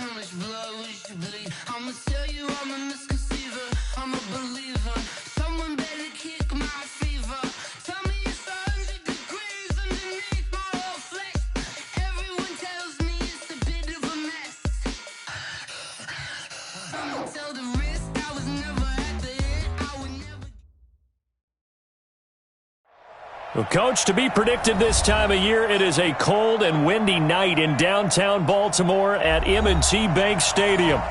How much blood we should bleed? I'ma tell you I'm a misconceiver. I'm a believer. Someone better kick my fever. Tell me it's 100 degrees underneath my whole flesh. Everyone tells me it's a bit of a mess. I'ma tell the risk I was never at the end. I would never. Well, Coach, to be predicted this time of year, it is a cold and windy night in downtown Baltimore at M&T Bank Stadium.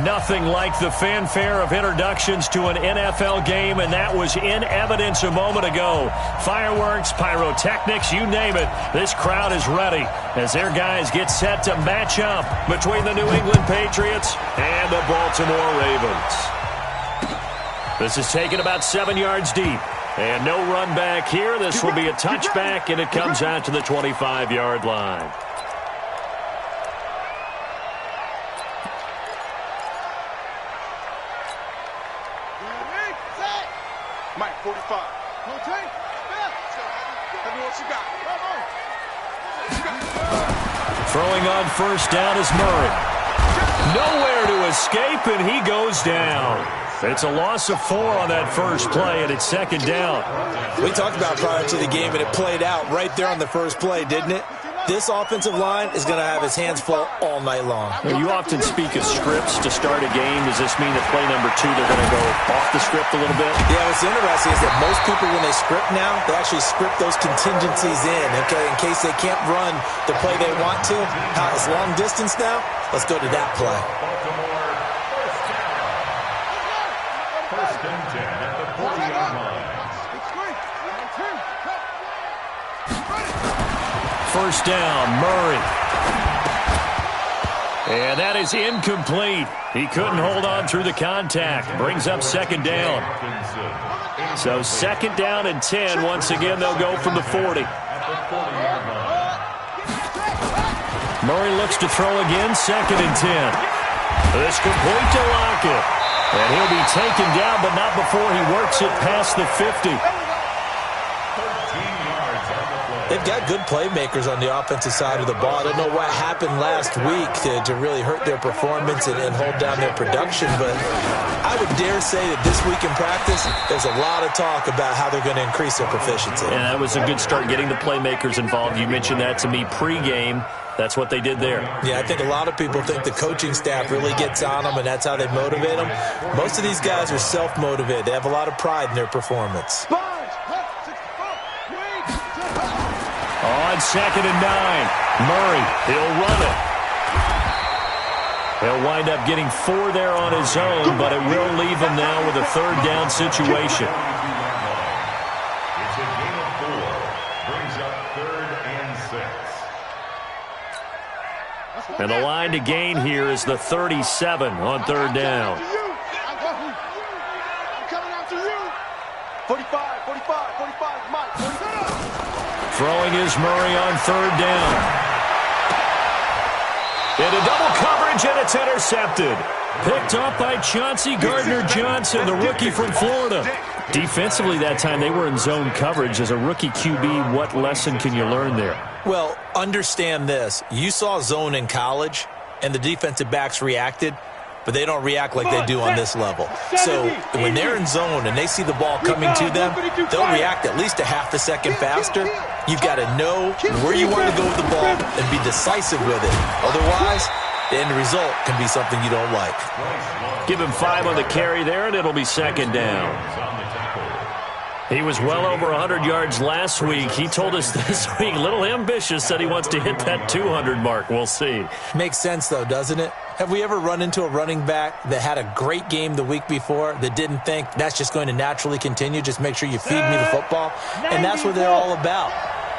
Nothing like the fanfare of introductions to an NFL game, and that was in evidence a moment ago. Fireworks, pyrotechnics, you name it. This crowd is ready as their guys get set to match up between the New England Patriots and the Baltimore Ravens. This is taken about 7 yards deep. And no run back here. This will be a touchback, and it comes out to the 25-yard line. Mike, 45. Throwing on first down is Murray. Nowhere to escape, and he goes down. It's a loss of 4 on that first play, and it's second down. We talked about prior to the game, and it played out right there on the first play, didn't it? This offensive line is going to have his hands full all night long. You often speak of scripts to start a game. Does this mean that play number 2, they're going to go off the script a little bit? Yeah, what's interesting is that most people, when they script now, they actually script those contingencies in, okay, in case they can't run the play they want to. It's long distance now. Let's go to that play. First and 10 at the 40-yard line. First down, Murray. And that is incomplete. He couldn't hold on through the contact. Brings up second down. So second down and 10. Once again, they'll go from the 40. Murray looks to throw again. Second and 10. It's complete to Lockett. And he'll be taken down, but not before he works it past the 50. They've got good playmakers on the offensive side of the ball. I don't know what happened last week to really hurt their performance and hold down their production, but I would dare say that this week in practice, there's a lot of talk about how they're going to increase their proficiency. And that was a good start getting the playmakers involved. You mentioned that to me pregame. That's what they did there. Yeah, I think a lot of people think the coaching staff really gets on them, and that's how they motivate them. Most of these guys are self-motivated. They have a lot of pride in their performance. On second and 9, Murray, he'll run it. He'll wind up getting 4 there on his own, but it will leave him now with a third down situation. It's a gain of 4. Brings up 3rd and 6. And the line to gain here is the 37 on third down. 45, 45, 45, Mike, 45. Throwing is Murray on third down. Into double coverage, and it's intercepted. Picked up by Chauncey Gardner-Johnson, the rookie from Florida. Defensively that time, they were in zone coverage. As a rookie QB, what lesson can you learn there? Well, understand this. You saw zone in college, and the defensive backs reacted, but they don't react like they do on this level. So when they're in zone and they see the ball coming to them, they'll react at least a half a second faster. You've got to know where you want to go with the ball and be decisive with it. Otherwise, the end result can be something you don't like. Give him 5 on the carry there, and it'll be second down. He was well over 100 yards last week. He told us this week, a little ambitious, said he wants to hit that 200 mark. We'll see. Makes sense, though, doesn't it? Have we ever run into a running back that had a great game the week before that didn't think that's just going to naturally continue? Just make sure you feed me the football. And that's what they're all about.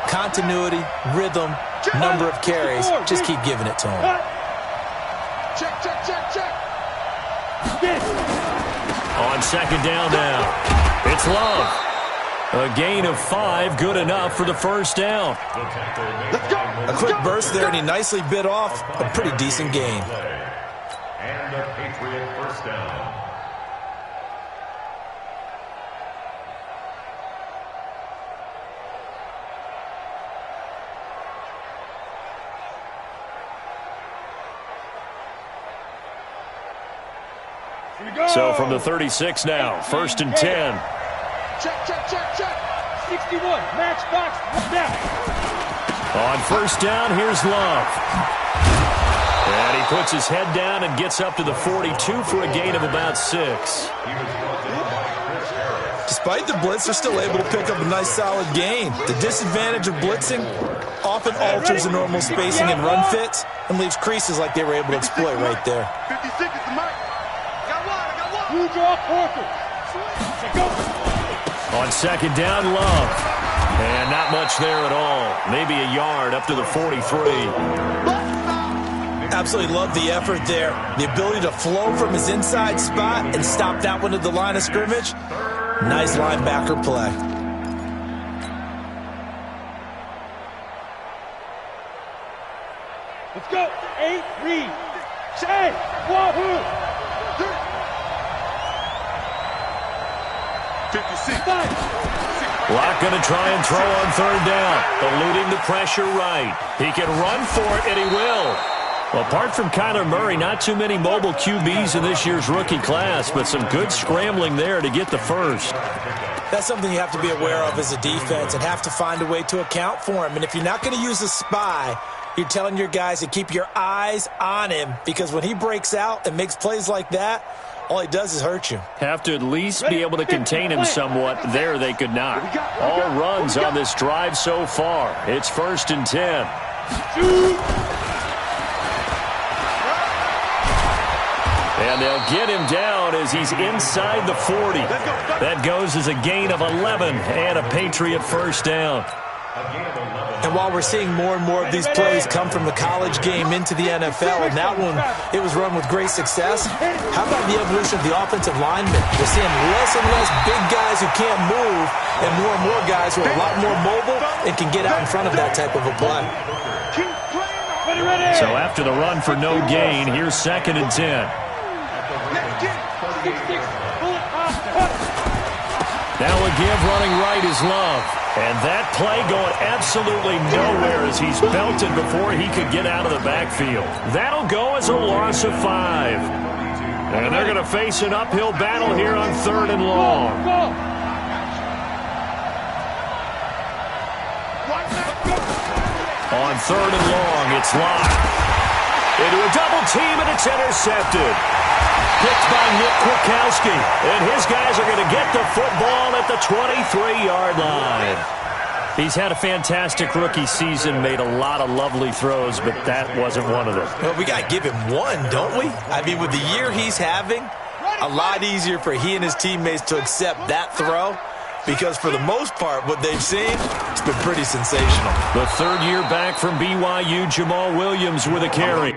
Continuity, rhythm, number of carries. Just keep giving it to them. Check, check, check, check. On second down now, it's Love. A gain of 5, good enough for the first down. A quick burst there, and he nicely bit off a pretty decent gain. And a Patriot first down. So from the 36 now, 1st and 10. Check, check, check, check. 61, matchbox, now. On 1st down, here's Love. And he puts his head down and gets up to the 42 for a gain of about 6. Despite the blitz, they're still able to pick up a nice solid gain. The disadvantage of blitzing often alters the normal spacing and run fits and leaves creases like they were able to exploit right there. 56 is the mic. Got one. You draw quarter. Go. On 2nd down, Love. And not much there at all. Maybe a yard up to the 43. Absolutely love the effort there. The ability to flow from his inside spot and stop that one at the line of scrimmage. Nice linebacker play. Let's go. 8, read. Say, Wahoo. 56. Locke going to try and throw on 3rd down. Eluding the pressure right. He can run for it, and he will. Well, apart from Kyler Murray, not too many mobile QBs in this year's rookie class, but some good scrambling there to get the first. That's something you have to be aware of as a defense and have to find a way to account for him. And if you're not going to use a spy, you're telling your guys to keep your eyes on him, because when he breaks out and makes plays like that, all he does is hurt you. Have to at least be able to contain him somewhat. There they could not. All runs on this drive so far. It's 1st and 10. And they'll get him down as he's inside the 40. That goes as a gain of 11 and a Patriot 1st down. And while we're seeing more and more of these plays come from the college game into the NFL, and that one, it was run with great success, how about the evolution of the offensive linemen? We're seeing less and less big guys who can't move and more guys who are a lot more mobile and can get out in front of that type of a play. So after the run for no gain, here's 2nd and 10. Now a give running right is Love. And that play going absolutely nowhere as he's belted before he could get out of the backfield. That'll go as a loss of 5. And they're going to face an uphill battle here on 3rd and long. On 3rd and long, it's Locke. Into a double team, and it's intercepted. Picked by Nick Kwiatkowski. And his guys are going to get the football at the 23-yard line. He's had a fantastic rookie season, made a lot of lovely throws, but that wasn't one of them. Well, we got to give him one, don't we? I mean, with the year he's having, a lot easier for he and his teammates to accept that throw, because for the most part, what they've seen, it's been pretty sensational. The 3rd year back from BYU, Jamal Williams with a carry.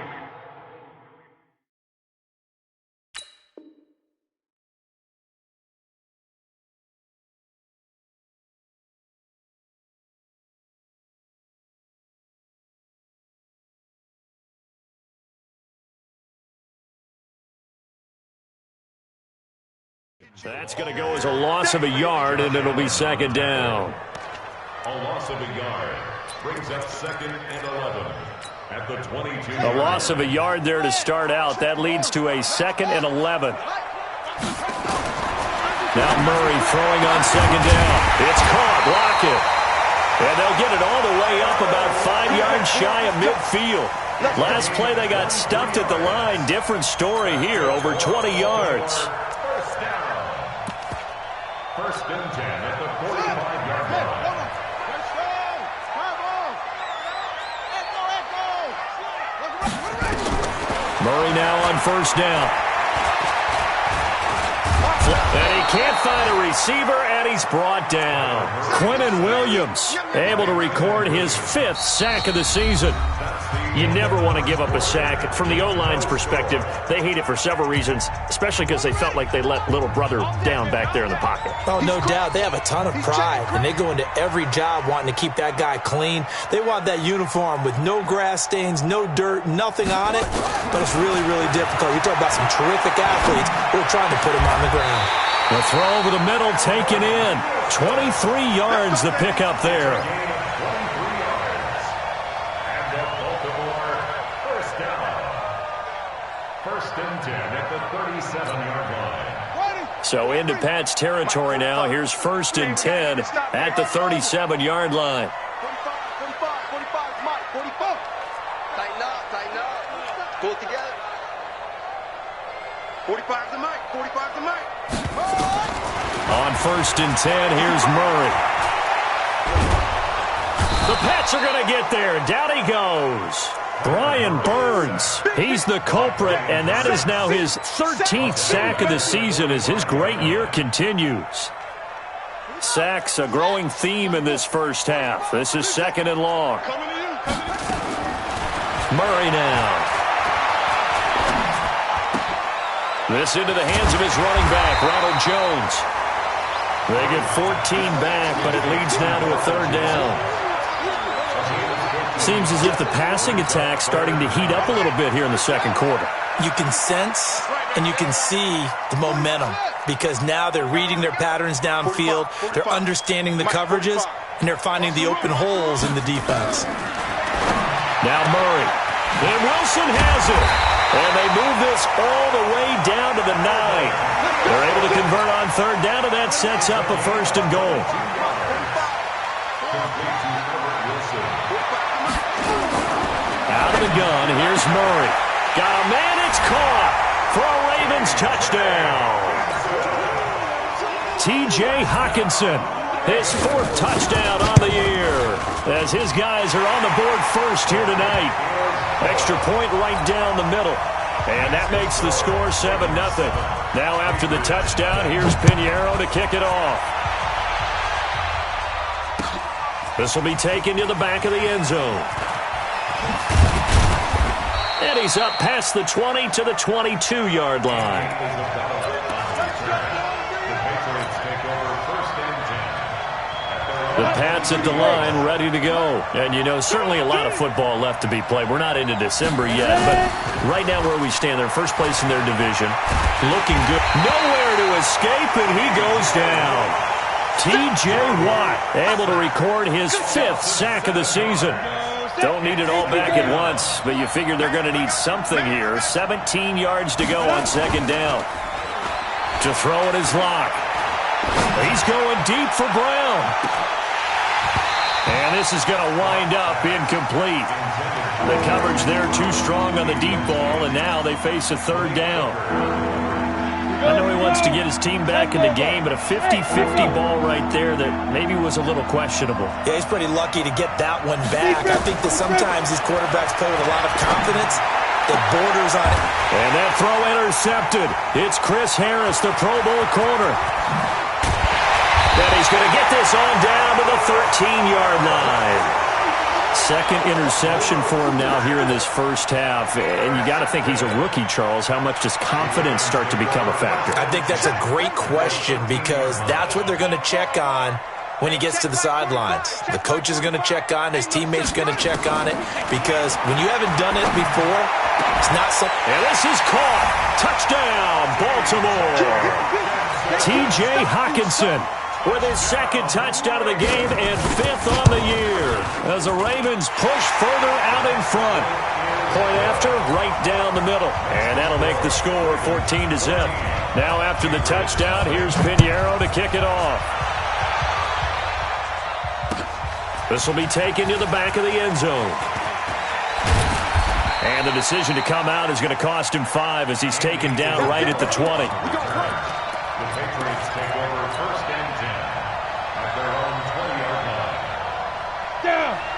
That's going to go as a loss of a yard, and it'll be 2nd down. A loss of a yard brings up 2nd and 11 at the 22. A loss of a yard there to start out. That leads to a 2nd and 11. Now Murray throwing on 2nd down. It's caught. Lockett. And they'll get it all the way up about 5 yards shy of midfield. Last play they got stuffed at the line. Different story here. Over 20 yards. 1st and 10 at the 45-yard line. Murray now on 1st down. And he can't find a receiver, and he's brought down. Quinnen Williams able to record his 5th sack of the season. You never want to give up a sack. From the O-line's perspective, they hate it for several reasons, especially because they felt like they let little brother down back there in the pocket. Oh, no doubt. They have a ton of pride, and they go into every job wanting to keep that guy clean. They want that uniform with no grass stains, no dirt, nothing on it, but it's really, really difficult. You're talking about some terrific athletes who are trying to put him on the ground. The throw over the middle taken in. 23 yards the pickup there. First and 10 at the 37-yard line. So into Pat's territory now. Here's first and 10 at the 37-yard line. 45, Mike, 44. Tighten up. Pull it together. 45 to Mike, 45 to Mike. On first and 10, here's Murray. The Pats are going to get there. Down he goes. Brian Burns, he's the culprit, and that is now his 13th sack of the season as his great year continues. Sacks, a growing theme in this first half. This is second and long. Murray now. This into the hands of his running back, Ronald Jones. They get 14 back, but it leads now to a third down. Seems as if the passing attack's starting to heat up a little bit here in the second quarter. You can sense and you can see the momentum because now they're reading their patterns downfield, they're understanding the coverages, and they're finding the open holes in the defense. Now Murray. And Wilson has it. And they move this all the way down to the 9. They're able to convert on third down, and that sets up a first and goal. Out of the gun, here's Murray. Got a man, it's caught for a Ravens touchdown. T.J. Hockenson, his 4th touchdown on the year, as his guys are on the board first here tonight. Extra point right down the middle, and that makes the score 7-0. Now after the touchdown, here's Pinheiro to kick it off. This will be taken to the back of the end zone. And he's up past the 20 to the 22-yard line. The Pats at the line, ready to go. And, you know, certainly a lot of football left to be played. We're not into December yet, but right now where we stand, they're first place in their division. Looking good. Nowhere to escape, and he goes down. T.J. Watt able to record his 5th sack of the season. Don't need it all back at once, but you figure they're going to need something here. 17 yards to go on second down. To throw it is Locke. He's going deep for Brown. And this is going to wind up incomplete. The coverage there too strong on the deep ball, and now they face a third down. I know he wants to get his team back in the game, but a 50-50 ball right there that maybe was a little questionable. Yeah, he's pretty lucky to get that one back. I think that sometimes these quarterbacks play with a lot of confidence that borders on it. And that throw intercepted. It's Chris Harris, the Pro Bowl corner. And he's going to get this on down to the 13-yard line. Second interception for him now here in this first half. And you got to think he's a rookie, Charles. How much does confidence start to become a factor? I think that's a great question because that's what they're going to check on when he gets to the sidelines. The coach is going to check on, his teammates are going to check on it because when you haven't done it before, it's not something. And this is caught. Touchdown, Baltimore. T.J. Hockenson with his 2nd touchdown of the game and 5th on the year as the Ravens push further out in front. Point after, right down the middle. And that'll make the score 14-0. Now after the touchdown, here's Pinheiro to kick it off. This will be taken to the back of the end zone. And the decision to come out is going to cost him 5 as he's taken down right at the 20. The Patriots take over first and 10 at their own 20-yard line.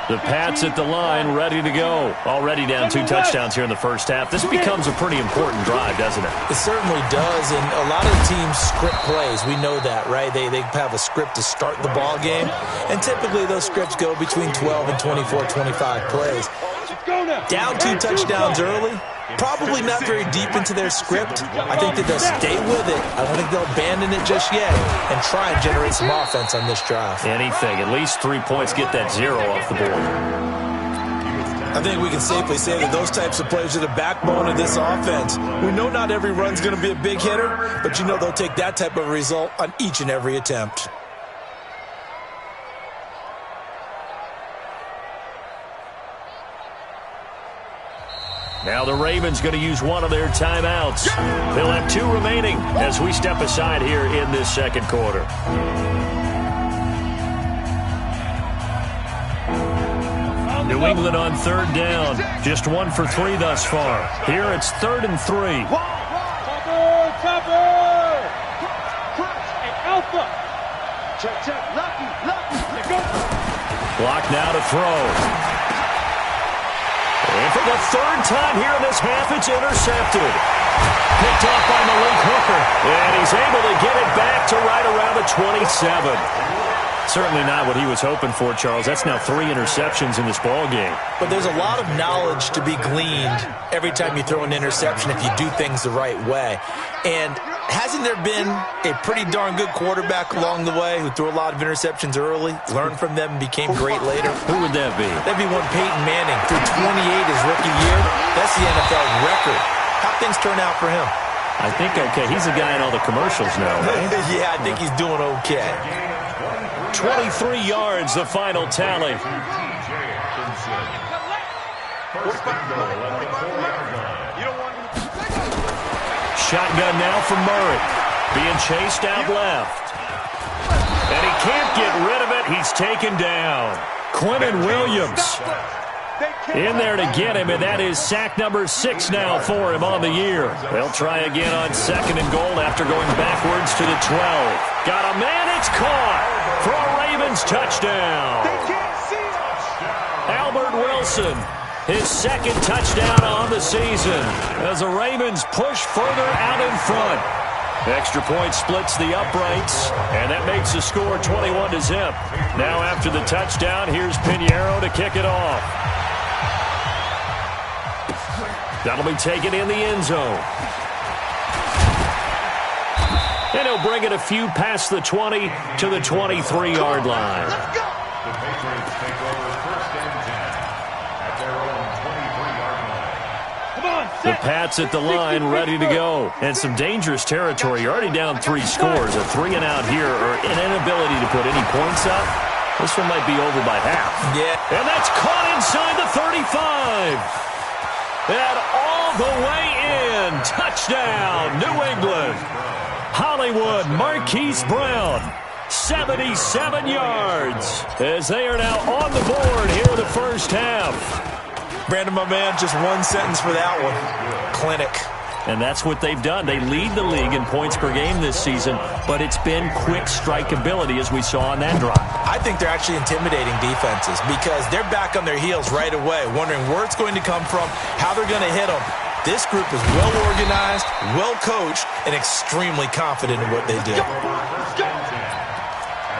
The Pats at the line, ready to go. Already down 2 touchdowns here in the first half. This becomes a pretty important drive, doesn't it? It certainly does, and a lot of teams script plays. We know that, right? They have a script to start the ball game, and typically those scripts go between 12 and 24, 25 plays. Down 2 touchdowns early, probably not very deep into their script. I think that they'll stay with it. I don't think they'll abandon it just yet and try and generate some offense on this drive. Anything. At least 3 points, get that 0 off the board. I think we can safely say that those types of plays are the backbone of this offense. We know not every run's going to be a big hitter, but you know they'll take that type of result on each and every attempt. Now the Ravens going to use one of their timeouts. They'll have 2 remaining as we step aside here in this second quarter. New England on 3rd down. Just 1 for 3 thus far. Here it's 3rd and 3. Topper! Hey, Alpha! Check. Lucky. Block now to throw. And for the 3rd time here in this half, it's intercepted. Picked off by Malik Hooker. And he's able to get it back to right around the 27. Certainly not what he was hoping for, Charles. That's now 3 interceptions in this ball game. But there's a lot of knowledge to be gleaned every time you throw an interception if you do things the right way. And hasn't there been a pretty darn good quarterback along the way who threw a lot of interceptions early, learned from them, and became great later? Who would that be? That'd be one Peyton Manning. Threw 28 his rookie year. That's the NFL record. How'd things turn out for him? I think okay. He's the guy in all the commercials now, right? Yeah, I think he's doing okay. 23 yards, the final tally. Shotgun now from Murray. Being chased out left. And he can't get rid of it. He's taken down. Quentin Williams in there to get him, and that is sack number 6 now for him on the year. They'll try again on 2nd and goal after going backwards to the 12. Got a man, it's caught for a Ravens touchdown. Albert Wilson, his 2nd touchdown on the season as the Ravens push further out in front. Extra point splits the uprights, and that makes the score 21-0. Now after the touchdown, here's Pinheiro to kick it off. That'll be taken in the end zone. And he'll bring it a few past the 20 to the 23-yard line. The Patriots take over 1st and 10 at their own 23-yard line. Come on, The Pats at the line, ready to go. And some dangerous territory. You're already down 3 scores. A 3 and out here, or an inability to put any points up. This one might be over by half. Yeah. And that's caught inside the 35. And all the way in. Touchdown, New England. Hollywood Marquise Brown, 77 yards, as they are now on the board here in the first half. Brandon, my man, just one sentence for that one. Clinic. And that's what they've done. They lead the league in points per game this season, but it's been quick strike ability as we saw on that drive. I think they're actually intimidating defenses because they're back on their heels right away, wondering where it's going to come from, how they're going to hit them. This group is well organized, well coached, and extremely confident in what they do. At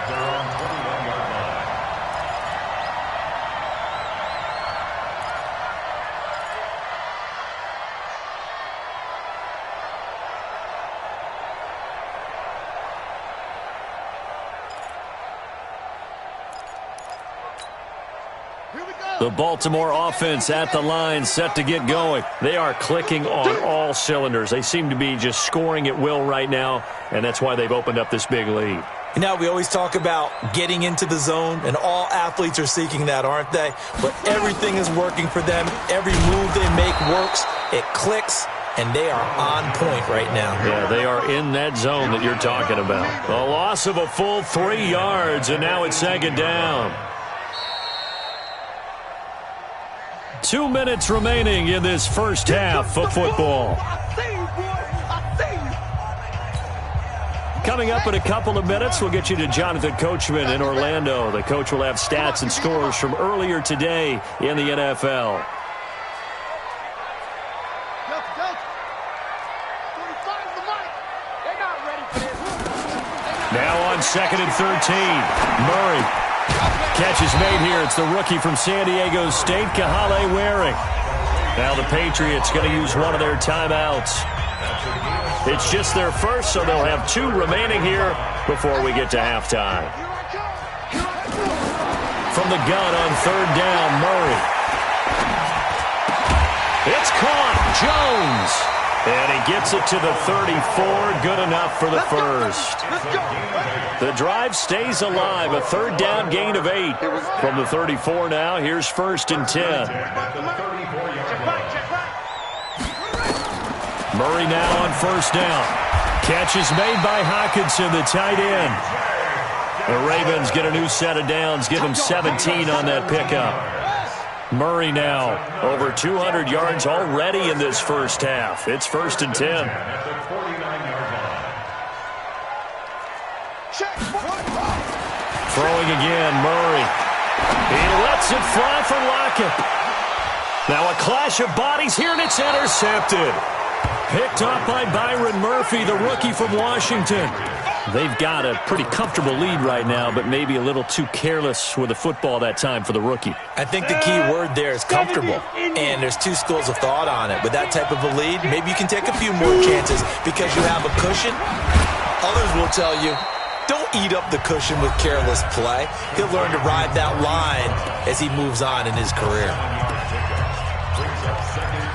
their own 21-yard line. The Baltimore offense at the line, set to get going. They are clicking on all cylinders. They seem to be just scoring at will right now, and that's why they've opened up this big lead. You know, we always talk about getting into the zone, and all athletes are seeking that, aren't they? But everything is working for them. Every move they make works. It clicks, and they are on point right now. Yeah, they are in that zone that you're talking about. A loss of a full 3 yards, and now it's 2nd down. 2 minutes remaining in this first half of football. Coming up in a couple of minutes, we'll get you to Jonathan Coachman in Orlando. The coach will have stats and scores from earlier today in the NFL. Now on 2nd and 13, Murray. Catch is made here. It's the rookie from San Diego State, Kahale Waring. Now the Patriots going to use one of their timeouts. It's just their first, so they'll have 2 remaining here before we get to halftime. From the gun on 3rd down, Murray. It's caught. Jones. And he gets it to the 34. Good enough for the first. The drive stays alive. A 3rd down gain of 8. From the 34 now, here's 1st and 10. Murray now on first down. Catch is made by Hockenson, the tight end. The Ravens get a new set of downs, give them 17 on that pickup. Murray now over 200 yards already in this first half. It's 1st and 10. Throwing again, Murray. He lets it fly for Lockett. Now a clash of bodies here, and it's intercepted. Picked up by Byron Murphy, the rookie from Washington. They've got a pretty comfortable lead right now, but maybe a little too careless with the football that time for the rookie. I think the key word there is comfortable, and there's two schools of thought on it. With that type of a lead, maybe you can take a few more chances because you have a cushion. Others will tell you, don't eat up the cushion with careless play. He'll learn to ride that line as he moves on in his career.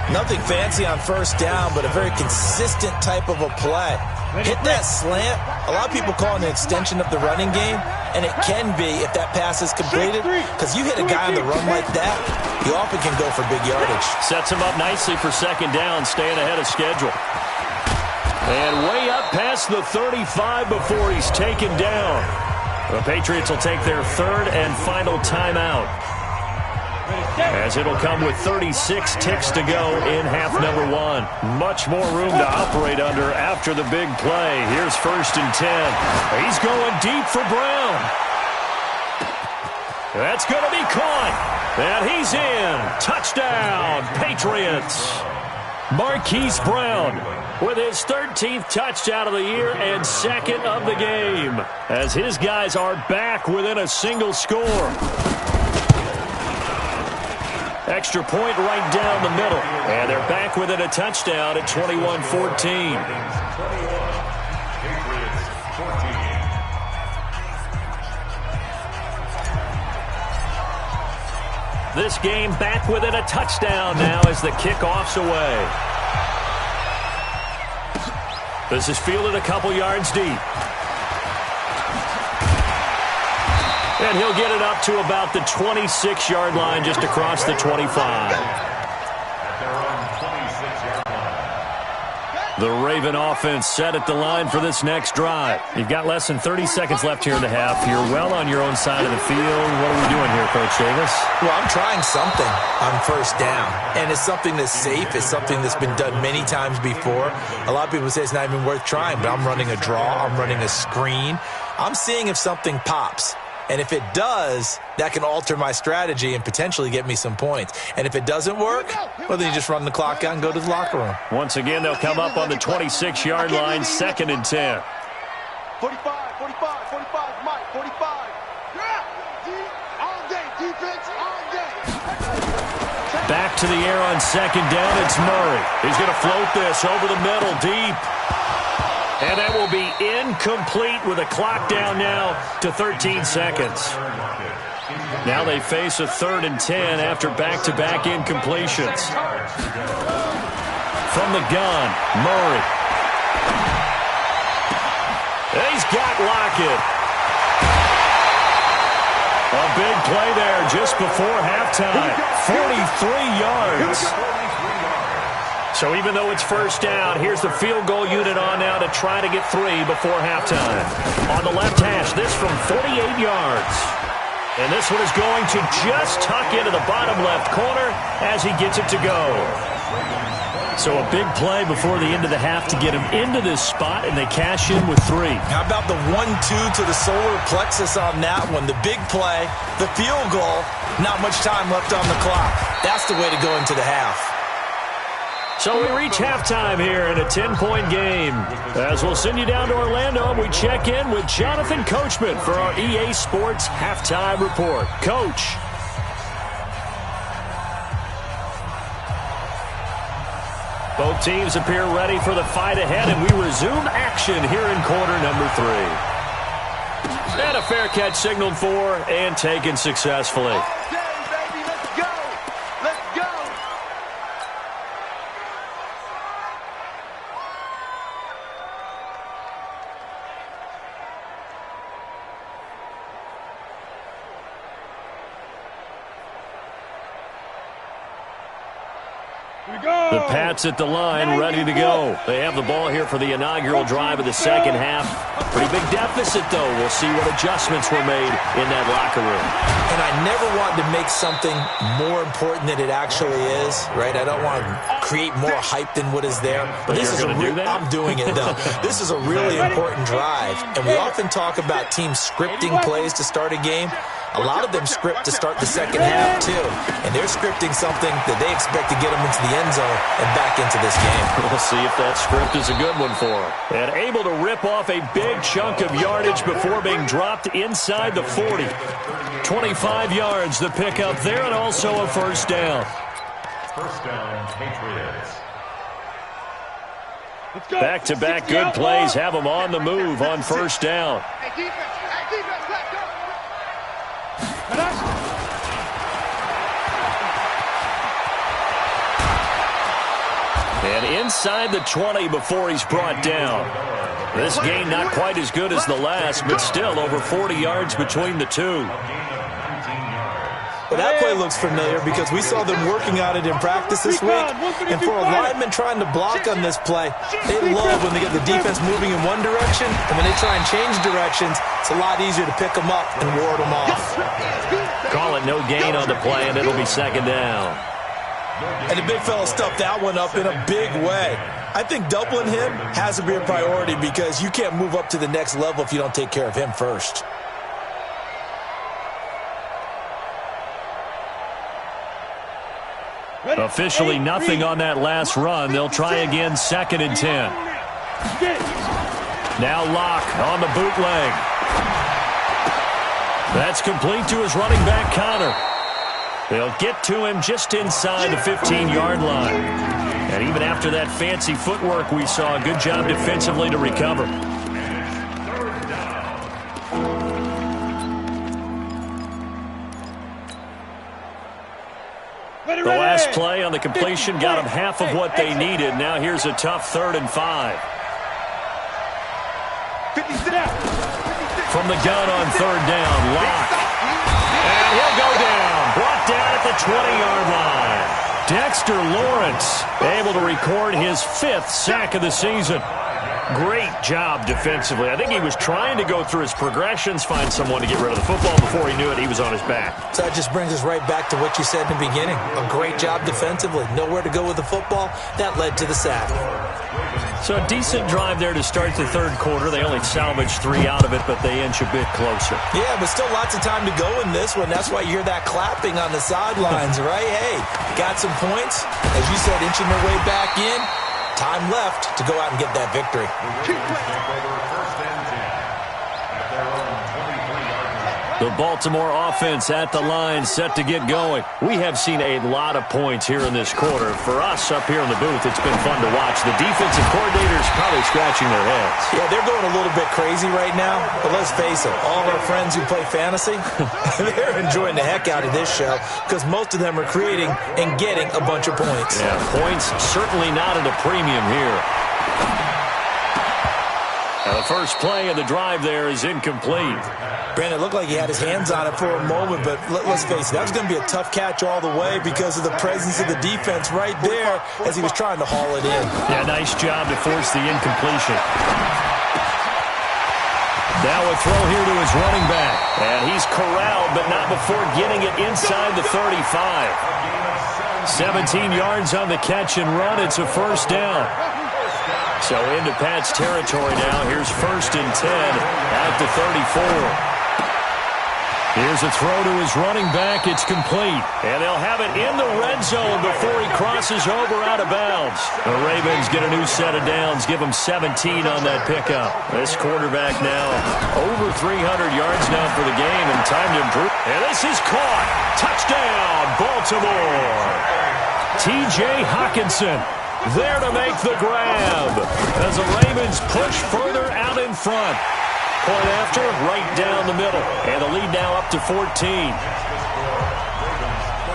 Nothing fancy on first down, but a very consistent type of a play. Hit that slant. A lot of people call it an extension of the running game, and it can be if that pass is completed, because you hit a guy on the run like that, he often can go for big yardage. Sets him up nicely for second down, staying ahead of schedule. And way up past the 35 before he's taken down. The Patriots will take their third and final timeout, as it'll come with 36 ticks to go in half number 1. Much more room to operate under after the big play. Here's 1st and 10. He's going deep for Brown. That's going to be caught. And he's in. Touchdown, Patriots. Marquise Brown with his 13th touchdown of the year and 2nd of the game, as his guys are back within a single score. Extra point right down the middle. And they're back within a touchdown at 21-14. This game back within a touchdown now as the kickoff's away. This is fielded a couple yards deep. And he'll get it up to about the 26-yard line, just across the 25. The Raven offense set at the line for this next drive. You've got less than 30 seconds left here in the half. You're well on your own side of the field. What are we doing here, Coach Davis? Well, I'm trying something on first down, and it's something that's safe. It's something that's been done many times before. A lot of people say it's not even worth trying, but I'm running a draw. I'm running a screen. I'm seeing if something pops. And if it does, that can alter my strategy and potentially get me some points. And if it doesn't work, well, then you just run the clock out and go to the locker room. Once again, they'll come up on the 26-yard line, 2nd and 10. 45, 45, 45, Mike, 45. Yeah, all day, defense, all day. Back to the air on 2nd down, it's Murray. He's going to float this over the middle, deep. And that will be incomplete with a clock down now to 13 seconds. Now they face a 3rd and 10 after back-to-back incompletions. From the gun, Murray. He's got Lockett. A big play there just before halftime. 43 yards. So even though it's first down, here's the field goal unit on now to try to get 3 before halftime. On the left hash, this from 48 yards. And this one is going to just tuck into the bottom left corner as he gets it to go. So a big play before the end of the half to get him into this spot, and they cash in with 3. How about the 1-2 to the solar plexus on that one? The big play, the field goal, not much time left on the clock. That's the way to go into the half. So we reach halftime here in a 10-point game. As we'll send you down to Orlando, we check in with Jonathan Coachman for our EA Sports Halftime Report. Coach. Both teams appear ready for the fight ahead, and we resume action here in quarter number 3. And a fair catch signaled for and taken successfully. The Pats at the line, ready to go. They have the ball here for the inaugural drive of the second half. Pretty big deficit, though. We'll see what adjustments were made in that locker room. And I never want to make something more important than it actually is, right? I don't want to create more hype than what is there. But this is I'm doing it, though. This is a really important drive. And we often talk about teams scripting plays to start a game. A lot of them script to start the second half, too. And they're scripting something that they expect to get them into the end zone and back into this game. We'll see if that script is a good one for them. And able to rip off a big chunk of yardage before being dropped inside the 40. 25 yards, the pickup there, and also a first down. First down, Patriots. Back-to-back good plays have them on the move on first down. Hey, defense, let's go. And inside the 20 before he's brought down. This gain not quite as good as the last, but still over 40 yards between the two. Well, that play looks familiar because we saw them working on it in practice this week. And for a lineman trying to block on this play, they love when they get the defense moving in one direction, and when they try and change directions, it's a lot easier to pick them up and ward them off. Call it no gain on the play, and it'll be second down. And the big fella stuffed that one up in a big way. I think doubling him has to be a priority because you can't move up to the next level if you don't take care of him first. Officially nothing on that last run. They'll try again, second and 10. Now Locke on the bootleg. That's complete to his running back, Connor. They'll get to him just inside the 15-yard line. And even after that fancy footwork we saw, a good job defensively to recover. The last play on the completion got them half of what they needed. Now here's a tough 3rd and 5. From the gun on 3rd down, Locke. And he'll go down. Brought down at the 20-yard line. Dexter Lawrence able to record his 5th sack of the season. Great job defensively. I think he was trying to go through his progressions, find someone to get rid of the football. Before he knew it, he was on his back. So that just brings us right back to what you said in the beginning. A great job defensively. Nowhere to go with the football. That led to the sack. So a decent drive there to start the 3rd quarter. They only salvaged 3 out of it, but they inch a bit closer. Yeah, but still lots of time to go in this one. That's why you hear that clapping on the sidelines, right? Hey, got some points. As you said, inching their way back in. Time left to go out and get that victory. The Baltimore offense at the line, set to get going. We have seen a lot of points here in this quarter. For us up here in the booth, it's been fun to watch. The defensive coordinators probably scratching their heads. Yeah, they're going a little bit crazy right now. But let's face it, all our friends who play fantasy, they're enjoying the heck out of this show because most of them are creating and getting a bunch of points. Yeah, points certainly not at a premium here. Now the first play of the drive there is incomplete. Brandon, it looked like he had his hands on it for a moment, but let's face it, that was going to be a tough catch all the way because of the presence of the defense right there as he was trying to haul it in. Yeah, nice job to force the incompletion. Now a throw here to his running back. And he's corralled, but not before getting it inside the 35. 17 yards on the catch and run. It's a first down. So into Pat's territory now. Here's 1st and 10 at the 34. Here's a throw to his running back. It's complete. And they'll have it in the red zone before he crosses over out of bounds. The Ravens get a new set of downs. Give them 17 on that pickup. This quarterback now over 300 yards now for the game and time to improve. And this is caught. Touchdown, Baltimore. T.J. Hockenson there to make the grab as the Ravens push further out in front. Point after, right down the middle. And the lead now up to 14.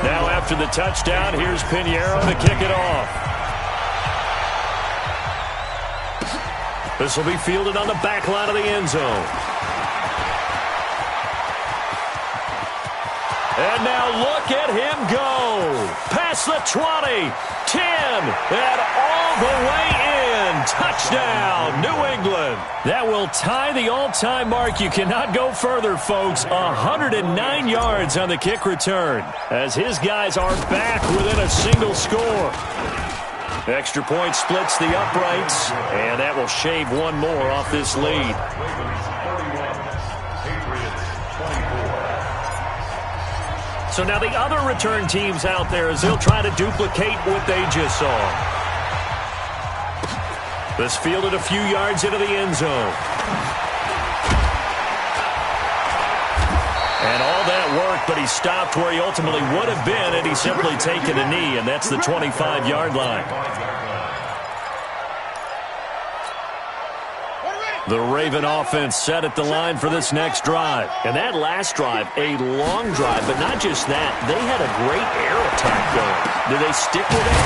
Now after the touchdown, here's Pinheiro to kick it off. This will be fielded on the back line of the end zone. And And now look at him go. Past the 20, 10, and all the way in. Touchdown, New England. That will tie the all-time mark. You cannot go further, folks. 109 yards on the kick return as his guys are back within a single score. Extra point splits the uprights, and that will shave one more off this lead. So now the other return teams out there as they'll try to duplicate what they just saw. This fielded a few yards into the end zone. And all that worked, but he stopped where he ultimately would have been had he simply taken a knee, and that's the 25-yard line. The Raven offense set at the line for this next drive. And that last drive, a long drive, but not just that. They had a great air attack going. Do they stick with it?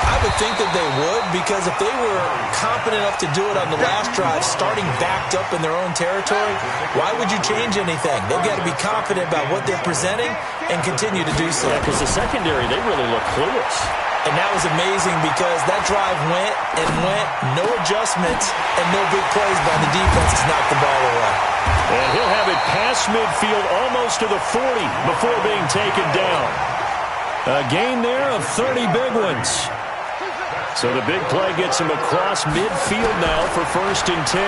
I would think that they would, because if they were competent enough to do it on the last drive, starting backed up in their own territory, why would you change anything? They've got to be confident about what they're presenting and continue to do so. Yeah, because the secondary, they really look clueless. And that was amazing because that drive went and went, no adjustments, and no big plays by the defense to knock the ball away. And he'll have it past midfield almost to the 40 before being taken down. A gain there of 30 big ones. So the big play gets him across midfield now for 1st and 10.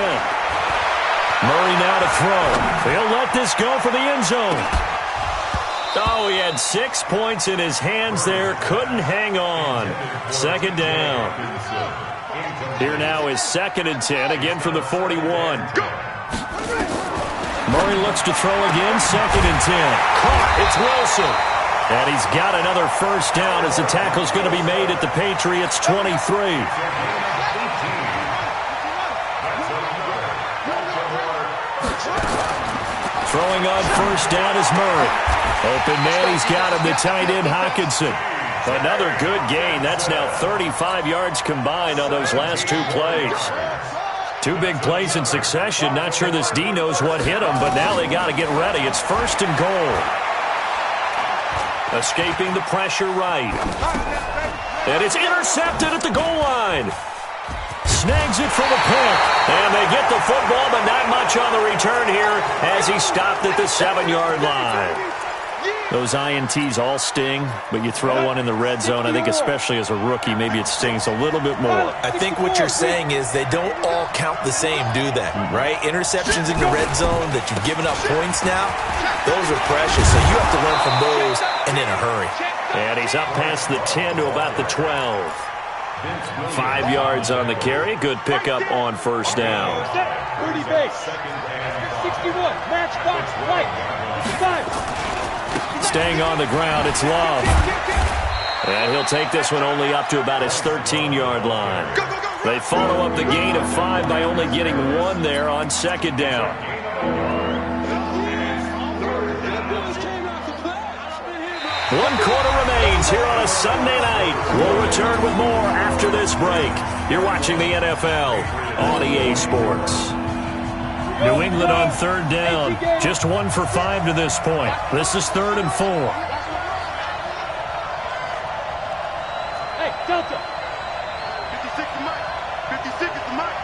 Murray now to throw. He'll let this go for the end zone. Oh, he had 6 points in his hands there. Couldn't hang on. 2nd down. Here now is 2nd and 10, again from the 41. Murray looks to throw again, 2nd and 10. Caught, it's Wilson. And he's got another 1st down as the tackle's going to be made at the Patriots' 23. Throwing on 1st down is Murray. Open man, he's got him, the tight end Hockenson. Another good gain. That's now 35 yards combined on those last 2 plays. 2 big plays in succession. Not sure this D knows what hit him, but now they got to get ready. It's 1st and goal. Escaping the pressure right. And it's intercepted at the goal line. Snags it for the pick. And they get the football, but not much on the return here as he stopped at the 7-yard line. Those INTs all sting, but you throw one in the red zone, I think especially as a rookie, maybe it stings a little bit more. I think what you're saying is they don't all count the same, do they? Right? Interceptions in the red zone that you've given up points now, those are precious, so you have to learn from those and in a hurry. And he's up past the 10 to about the 12. 5 yards on the carry. Good pickup on 1st down. 30 base. 61. Match box right. 55. Staying on the ground, it's Love. And he'll take this one only up to about his 13-yard line. They follow up the gain of 5 by only getting 1 there on 2nd down. 1 quarter remains here on a Sunday night. We'll return with more after this break. You're watching the NFL on EA Sports. New England on 3rd down. Just 1 for 5 to this point. This is 3rd and 4. Hey, Delta. 56 to Mike. 56 is the Mike.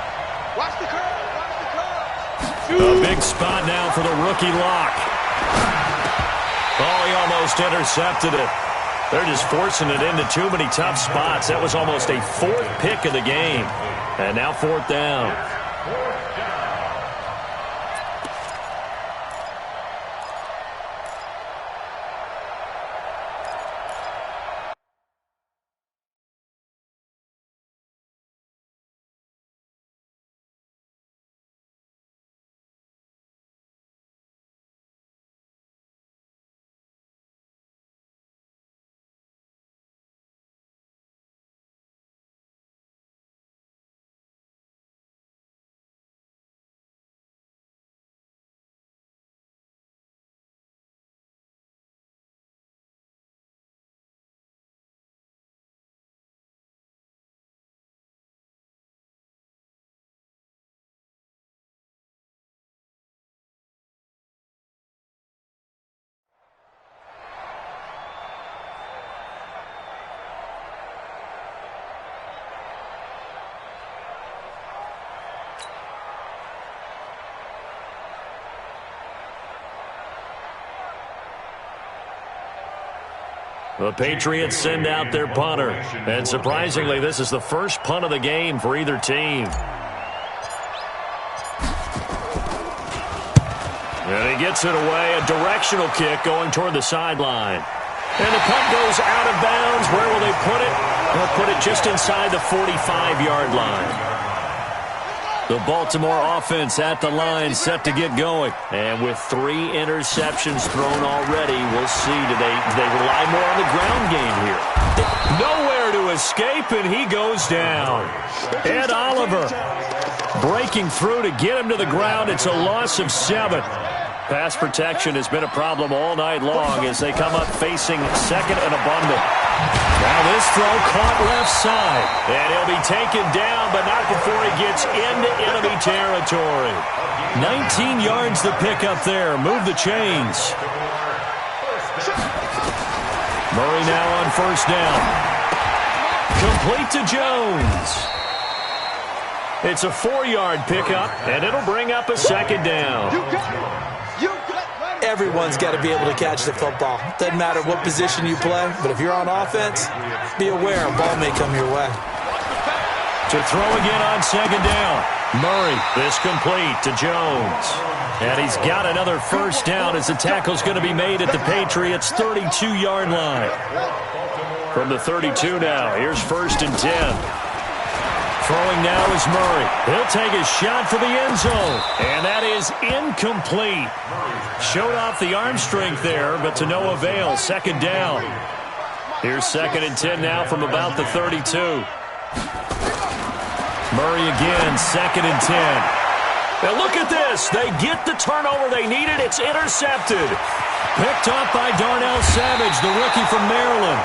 Watch the curve. Watch the curve. A big spot now for the rookie Lock. Oh, he almost intercepted it. They're just forcing it into too many tough spots. That was almost a 4th pick of the game. And now 4th down. The Patriots send out their punter. And surprisingly, this is the first punt of the game for either team. And he gets it away, a directional kick going toward the sideline. And the punt goes out of bounds. Where will they put it? They'll put it just inside the 45-yard line. The Baltimore offense at the line, set to get going. And with 3 interceptions thrown already, we'll see. Do they rely more on the ground game here? Nowhere to escape, and he goes down. Ed Oliver breaking through to get him to the ground. It's a loss of 7. Pass protection has been a problem all night long as they come up facing second and abundant. Now this throw caught left side. And he'll be taken down, but not before he gets into enemy territory. 19 yards to pick up there. Move the chains. Murray now on first down. Complete to Jones. It's a 4-yard pickup, and it'll bring up a second down. Everyone's got to be able to catch the football. Doesn't matter what position you play, but if you're on offense, be aware a ball may come your way. To throw again on second down. Murray, this complete to Jones. And he's got another first down as the tackle's going to be made at the Patriots' 32-yard line. From the 32 now, here's first and 10. Throwing now is Murray. He'll take a shot for the end zone. And that is incomplete. Showed off the arm strength there, but to no avail. Second down. Here's second and 10 now from about the 32. Murray again, second and 10. Now look at this. They get the turnover they needed. It's intercepted. Picked off by Darnell Savage, the rookie from Maryland.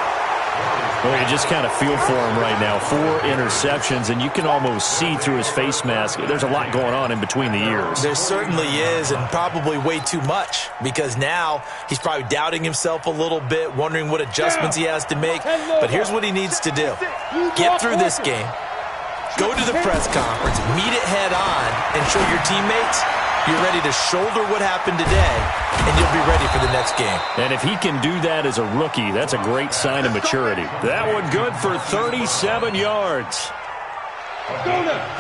Well, you just kind of feel for him right now. 4 interceptions, and you can almost see through his face mask. There's a lot going on in between the ears. There certainly is, and probably way too much, because now he's probably doubting himself a little bit, wondering what adjustments he has to make. But here's what he needs to do. Get through this game. Go to the press conference, meet it head on, and show your teammates you're ready to shoulder what happened today, and you'll be ready for the next game. And if he can do that as a rookie, that's a great sign of maturity. That one good for 37 yards.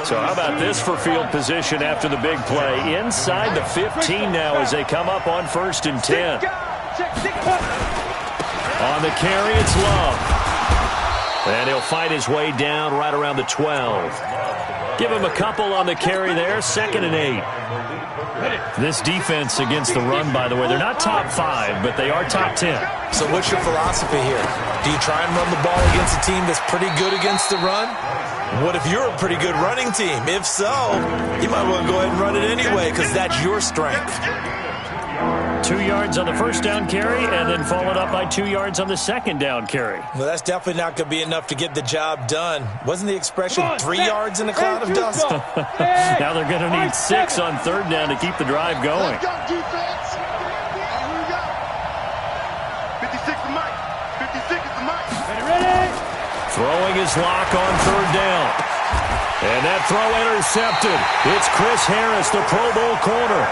So how about this for field position after the big play? Inside the 15 now as they come up on first and 10. On the carry, it's Love. And he'll fight his way down right around the 12. Give him a couple on the carry there, second and 8. This defense against the run, by the way, they're not top 5, but they are top 10. So what's your philosophy here? Do you try and run the ball against a team that's pretty good against the run? What if you're a pretty good running team? If so, you might want to go ahead and run it anyway because that's your strength. 2 yards on the first down carry, and then followed up by 2 yards on the second down carry. Well, that's definitely not going to be enough to get the job done. Wasn't the expression 3 yards in a cloud of dust? Now they're going to need 6 on third down to keep the drive going. Let's go, defense. Here we go. 56 is Mike. 56 is the Mike. Ready? Throwing his lock on third down. And that throw intercepted. It's Chris Harris, the Pro Bowl corner.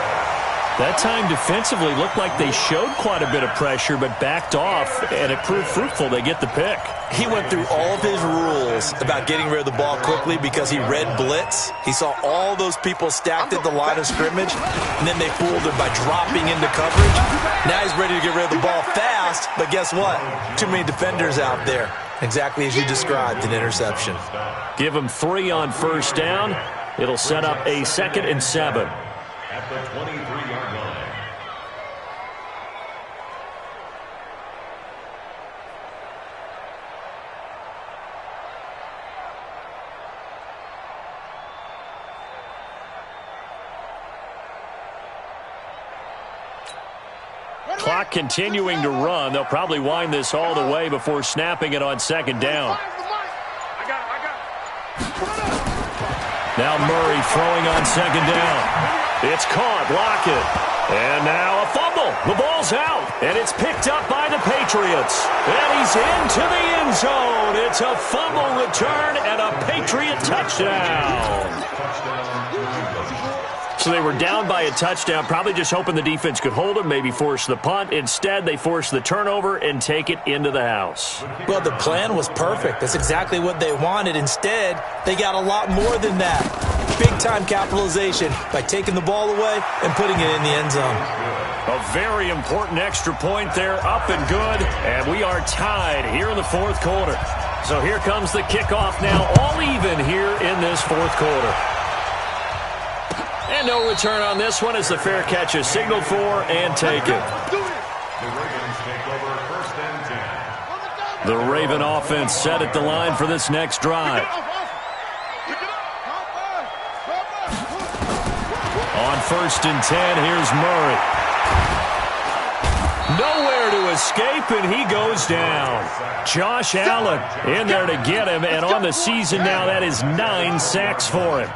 That time defensively looked like they showed quite a bit of pressure but backed off, and it proved fruitful. They get the pick. He went through all of his rules about getting rid of the ball quickly because he read blitz. He saw all those people stacked at the line of scrimmage, and then they fooled him by dropping into coverage. Now he's ready to get rid of the ball fast, but guess what? Too many defenders out there. Exactly as you described, an interception. Give him 3 on first down. It'll set up a second and 7. At the 23-yard line. Clock continuing to run. They'll probably wind this all the way before snapping it on second down. Now Murray throwing on second down. It's caught. Lockett. And now a fumble. The ball's out. And it's picked up by the Patriots. And he's into the end zone. It's a fumble return and a Patriot touchdown. So they were down by a touchdown, probably just hoping the defense could hold them, maybe force the punt. Instead, they forced the turnover and take it into the house. Well, the plan was perfect. That's exactly what they wanted. Instead, they got a lot more than that. Big-time capitalization by taking the ball away and putting it in the end zone. A very important extra point there, up and good, and we are tied here in the fourth quarter. So here comes the kickoff now, all even here in this fourth quarter. And no return on this one as the fair catch is signaled for and taken. The Ravens take over first and 10. The Raven offense set at the line for this next drive. On first and 10, here's Murray. Nowhere to escape, and he goes down. Josh Allen in there to get him, and on the season now, that is 9 sacks for him.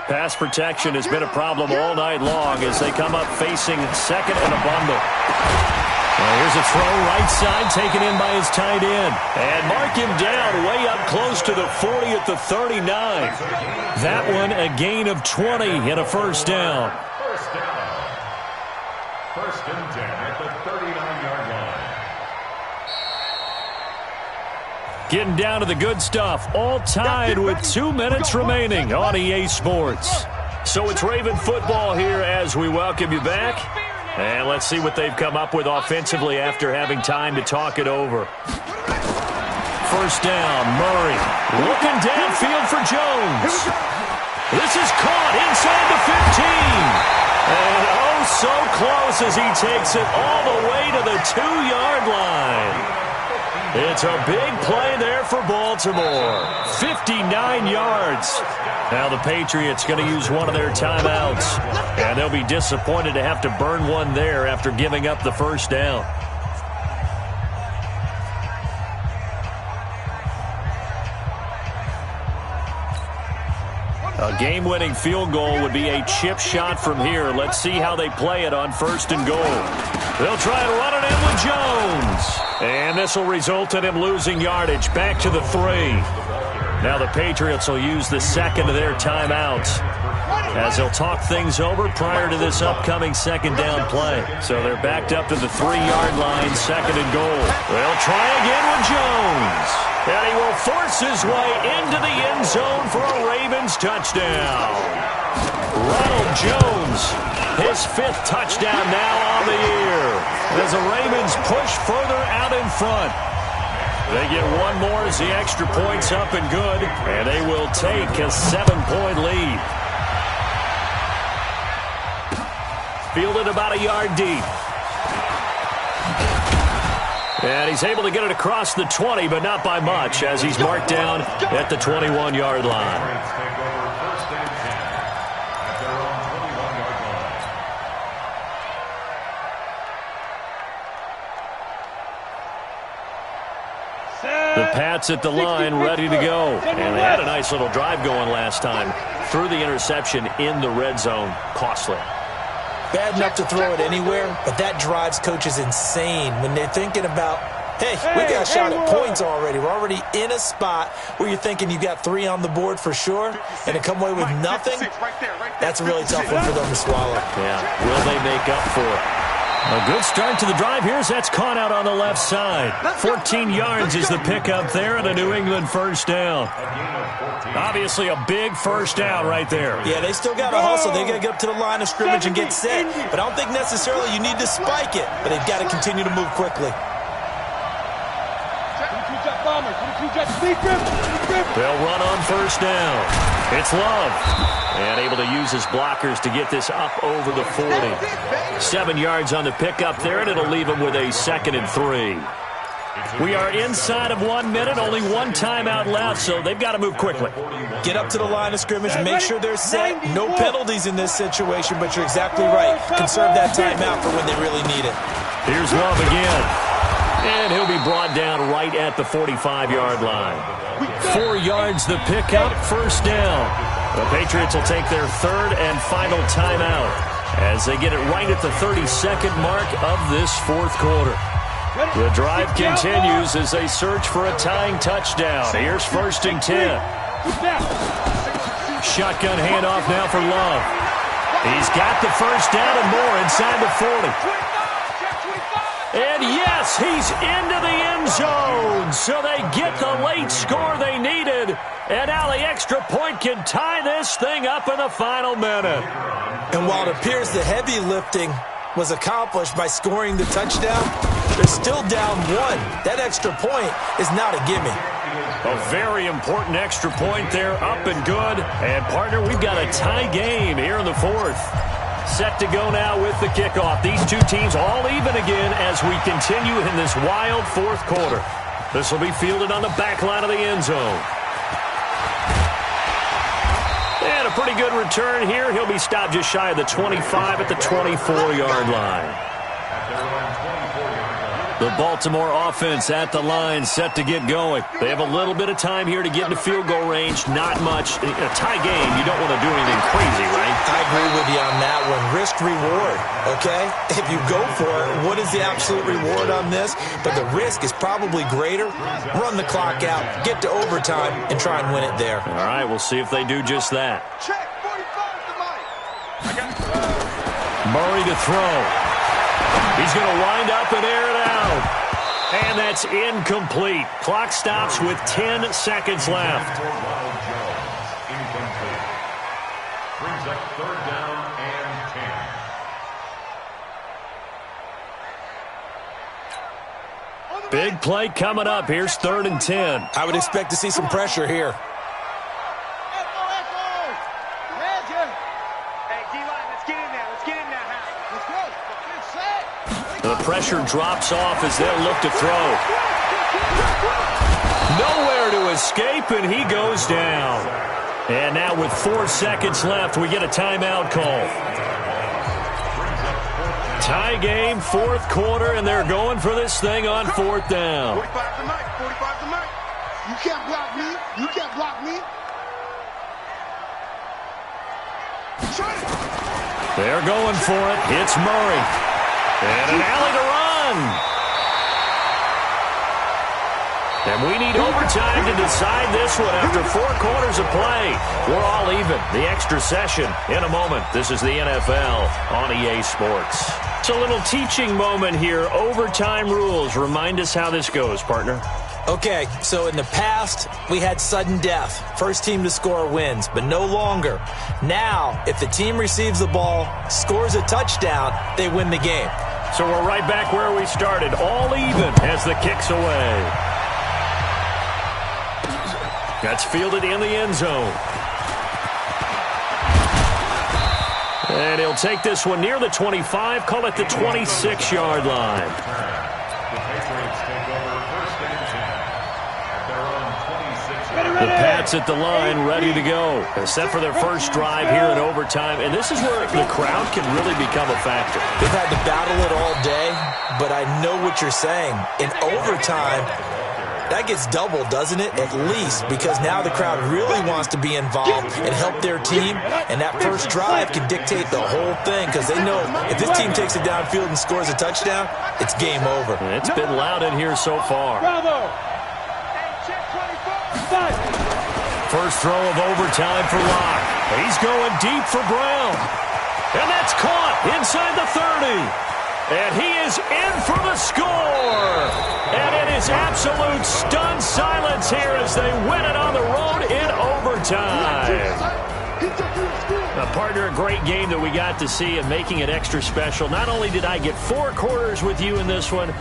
Pass protection has been a problem all night long as they come up facing second and a bundle. Well, here's a throw right side taken in by his tight end. And mark him down way up close to the 40 at the 39. That one a gain of 20 and a first down. First down. First and 10 at the 39-yard line. Getting down to the good stuff, all tied with 2 minutes remaining on EA Sports. So it's Raven football here as we welcome you back. And let's see what they've come up with offensively after having time to talk it over. First down, Murray looking downfield for Jones. This is caught inside the 15. And oh, so close as he takes it all the way to the 2-yard line. It's a big play there for Baltimore. 59 yards. Now the Patriots going to use one of their timeouts. And they'll be disappointed to have to burn one there after giving up the first down. A game-winning field goal would be a chip shot from here. Let's see how they play it on first and goal. They'll try and run it in with Jones. And this will result in him losing yardage. Back to the 3. Now the Patriots will use the second of their timeouts as they'll talk things over prior to this upcoming second down play. So they're backed up to the 3-yard line, second and goal. They'll try again with Jones. And he will force his way into the end zone for a Ravens touchdown. Ronald Jones, his 5th touchdown now on the year. As the Ravens push further out in front. They get one more as the extra point's up and good. And they will take a 7-point lead. Fielded about a yard deep. And he's able to get it across the 20, but not by much, as he's marked down at the 21-yard line. The Pats at the line, ready to go. And they had a nice little drive going last time. Threw the interception in the red zone. Costly. Bad enough to throw it anywhere, but that drives coaches insane when they're thinking about, hey, we got a shot at points already. We're already in a spot where you're thinking you got 3 on the board for sure, and to come away with nothing, that's a really tough one for them to swallow. Yeah, will they make up for it? A good start to the drive here as that's caught out on the left side. 14 yards is the pickup there and a New England first down. Obviously a big first down right there. Yeah, they still got to hustle. They got to get up to the line of scrimmage and get set. But I don't think necessarily you need to spike it. But they've got to continue to move quickly. They'll run on first down. It's Love. And able to use his blockers to get this up over the 40. 7 yards on the pickup there, and it'll leave him with a 2nd and 3. We are inside of 1 minute, only one timeout left, so they've got to move quickly. Get up to the line of scrimmage, make sure they're set. No penalties in this situation, but you're exactly right. Conserve that timeout for when they really need it. Here's Love again. And he'll be brought down right at the 45-yard line. 4 yards the pickup, first down. The Patriots will take their 3rd and final timeout as they get it right at the 32nd mark of this 4th quarter. The drive continues as they search for a tying touchdown. Here's first and 10. Shotgun handoff now for Love. He's got the first down and more inside the 40. And yes, he's into the end zone. So they get the late score they needed. And now the extra point can tie this thing up in the final minute. And while it appears the heavy lifting was accomplished by scoring the touchdown, they're still down 1. That extra point is not a gimme. A very important extra point there, up and good. And, partner, we've got a tie game here in the 4th. Set to go now with the kickoff. These two teams all even again as we continue in this wild 4th quarter. This will be fielded on the back line of the end zone. And a pretty good return here. He'll be stopped just shy of the 25 at the 24-yard line. The Baltimore offense at the line, set to get going. They have a little bit of time here to get into field goal range. Not much. In a tie game, you don't want to do anything crazy, right? I agree with you on that one. Risk reward, okay? If you go for it, what is the absolute reward on this? But the risk is probably greater. Run the clock out, get to overtime, and try and win it there. All right, we'll see if they do just that. Check 45 to Mike. Murray to throw. He's going to wind up and air it out. And that's incomplete. Clock stops with 10 seconds left. Incomplete. Brings up 3rd down and 10. Big play coming up. Here's 3rd and 10. I would expect to see some pressure here. The pressure drops off as they'll look to throw. Nowhere to escape, and he goes down. And now with 4 seconds left, we get a timeout call. Tie game, 4th quarter, and they're going for this thing on 4th down. 45 to Mike. 45 to Mike. You can't block me. You can't block me. They're going for it. It's Murray. And an alley to run. And we need overtime to decide this one after 4 quarters of play. We're all even. The extra session in a moment. This is the NFL on EA Sports. It's a little teaching moment here. Overtime rules. Remind us how this goes, partner. Okay, so in the past, we had sudden death. First team to score wins, but no longer. Now, if the team receives the ball, scores a touchdown, they win the game. So we're right back where we started, all even as the kick's away. That's fielded in the end zone. And he'll take this one near the 25, call it the 26-yard line. The Pats at the line, ready to go. Set for their first drive here in overtime. And this is where the crowd can really become a factor. They've had to battle it all day, but I know what you're saying. In overtime, that gets doubled, doesn't it? At least, because now the crowd really wants to be involved and help their team. And that first drive can dictate the whole thing because they know if this team takes it downfield and scores a touchdown, it's game over. And it's been loud in here so far. Bravo! First throw of overtime for Locke. He's going deep for Brown. And that's caught inside the 30. And he is in for the score. And it is absolute stunned silence here as they win it on the road in overtime. A partner, a great game that we got to see and making it extra special. Not only did I get 4 quarters with you in this one,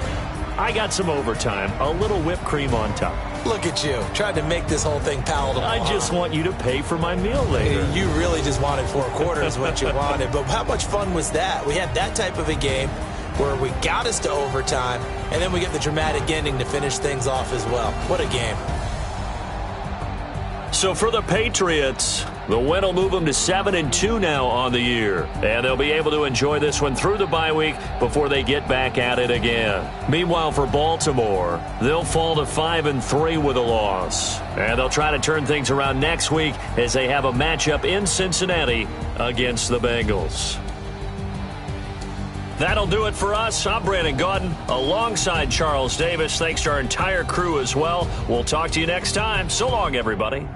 I got some overtime, a little whipped cream on top. Look at you, trying to make this whole thing palatable. I just want you to pay for my meal later. You really just wanted 4 quarters, what you wanted. But how much fun was that? We had that type of a game where we got us to overtime, and then we get the dramatic ending to finish things off as well. What a game. So for the Patriots, the win will move them to 7-2 now on the year. And they'll be able to enjoy this one through the bye week before they get back at it again. Meanwhile, for Baltimore, they'll fall to 5-3 with a loss. And they'll try to turn things around next week as they have a matchup in Cincinnati against the Bengals. That'll do it for us. I'm Brandon Gaudin alongside Charles Davis. Thanks to our entire crew as well. We'll talk to you next time. So long, everybody.